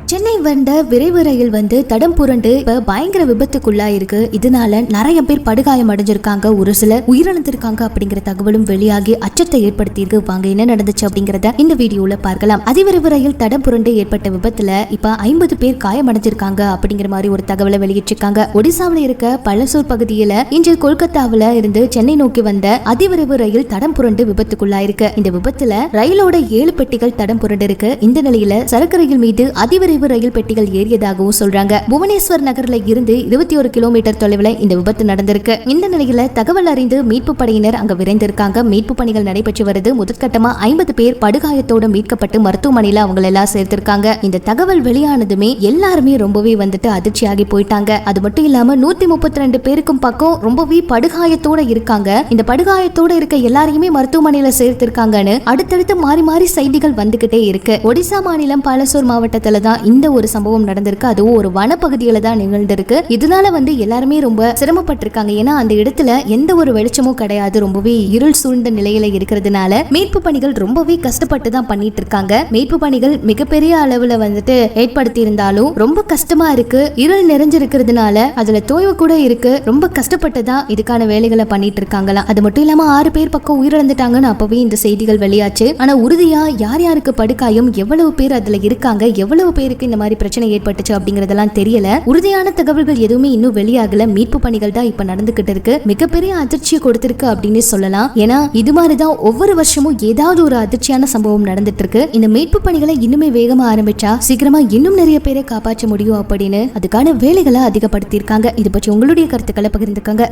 சென்னை வந்த விரைவு ரயில் தடம் புரண்டு இப்ப பயங்கர விபத்துக்குள்ளா இருக்கு. இதனால நிறைய பேர் படுகாயம் அடைஞ்சிருக்காங்க, ஒரு சிலர் உயிரிழந்திருக்காங்க அப்படிங்கிற தகவலும் வெளியாகி அச்சத்தை ஏற்படுத்தி இருக்கு. வாங்க என்ன நடந்துச்சு அப்படிங்கறத இந்த வீடியோல பார்க்கலாம். அதிவிரைவு ரயில் தடம் புரண்டு ஏற்பட்ட விபத்துல இப்ப 50 பேர் காயமடைஞ்சிருக்காங்க அப்படிங்கிற மாதிரி ஒரு தகவலை வெளியிட்டிருக்காங்க. ஒடிசாவில இருக்க பழசூர் பகுதியில இன்று கொல்கத்தாவில இருந்து சென்னை நோக்கி வந்த அதிவிரைவு ரயில் தடம் புரண்டு விபத்துக்குள்ளா இருக்கு. இந்த விபத்துல ரயிலோட 7 பெட்டிகள் தடம் புரண்டு இருக்கு. இந்த நிலையில சரக்கு ரயில் மீது அதிவிரைவு ரயில் பெட்டிகள் ஏறியதாகவும் சொல்றாங்க. புவனேஸ்வர் நகர்ல இருந்து 21 கிலோமீட்டர் தொலைவில் இந்த விபத்து நடந்திருக்கு. இந்த நிலையில தகவல் அறிந்து மீட்பு படையினர் அங்க விரைந்திருக்காங்க. மீட்பு பணிகள் நடைபெற்று வருது. முதற்கட்டமா 50 பேர் படுகாயத்தோட மீட்கப்பட்டு மருத்துவமனையில அவங்க எல்லாம் சேர்த்திருக்காங்க. இந்த தகவல் வெளியானதுமே எல்லாருமே ரொம்பவே அதிர்ச்சியாகி போயிட்டாங்க. அது மட்டும் இல்லாம 132 பேருக்கும் பக்கம் ரொம்பவே படுகாயத்தோட இருக்காங்க. இந்த படுகாயத்தோட இருக்க எல்லாரையுமே மருத்துவமனையில சேர்த்திருக்காங்கன்னு அடுத்தடுத்து மாறி மாறி செய்திகள் வந்துகிட்டே இருக்கு. ஒடிசா மாநிலம் பழசூர் மாவட்டத்துல தான் இந்த ஒரு சம்பவம் நடந்திருக்கு. அதுவும் ஒரு வனப்பகுதியில தான் நிகழ்ந்திருக்கு. இதனால எல்லாருமே ரொம்ப சிரமப்பட்டிருக்காங்க. ஏன்னா அந்த இடத்துல எந்த ஒரு வெளிச்சமும் கிடையாது, ரொம்பவே இருள் சூழ்ந்த நிலையில இருக்கிறதுனால மீட்பு பணிகள் ரொம்பவே கஷ்டப்பட்டு தான் பண்ணிட்டு இருக்காங்க. மீட்பு பணிகள் மிகப்பெரிய அளவுல ஏற்படுத்தி இருந்தாலும் ரொம்ப கஷ்டமா இருக்கு. இருள் நிறைஞ்சிருக்கிறதுனால அதுல தோய்வு கூட இருக்கு. ரொம்ப கஷ்டப்பட்டு தான் இதுக்கான வேலைகளை பண்ணிட்டு இருக்காங்களா. அது மட்டும் இல்லாம 6 பேர் பக்கம் உயிரிழந்துட்டாங்கன்னு அப்பவே இந்த செய்திகள் வெளியாச்சு. ஆனா உறுதியா யார் யாருக்கு படுகாயம், எவ்வளவு பேர் அதுல இருக்காங்க, எவ்வளவு பேருக்கு இந்த மாதிரி பிரச்சனை ஏற்பட்டுச்சு அப்படிங்கறதெல்லாம் தெரியல. உறுதியான தகவல்கள் எதுவுமே இன்னும் வெளியாகல. மீட்பு பணிகள் தான் இப்ப நடந்துகிட்டு இருக்கு. மிகப்பெரிய அதிர்ச்சியை கொடுத்திருக்கு அப்படின்னு சொல்லலாம். ஏன்னா இது மாதிரிதான் ஒவ்வொரு வருஷமும் ஏதாவது ஒரு அதிர்ச்சியான சம்பவம் நடந்துட்டு இருக்கு. இந்த மீட்பு பணிகளை இன்னுமே வேகமா ஆரம்பிச்சா சீக்கிரமா இன்னும் நிறைய பேரை காப்பாற்ற முடியும் அப்படின்னு அதுக்கான வேலைகளை அதிகப்படுத்தி இருக்காங்க. இது பற்றி உங்களுடைய கருத்துக்களை பகிர்ந்துக்கங்க.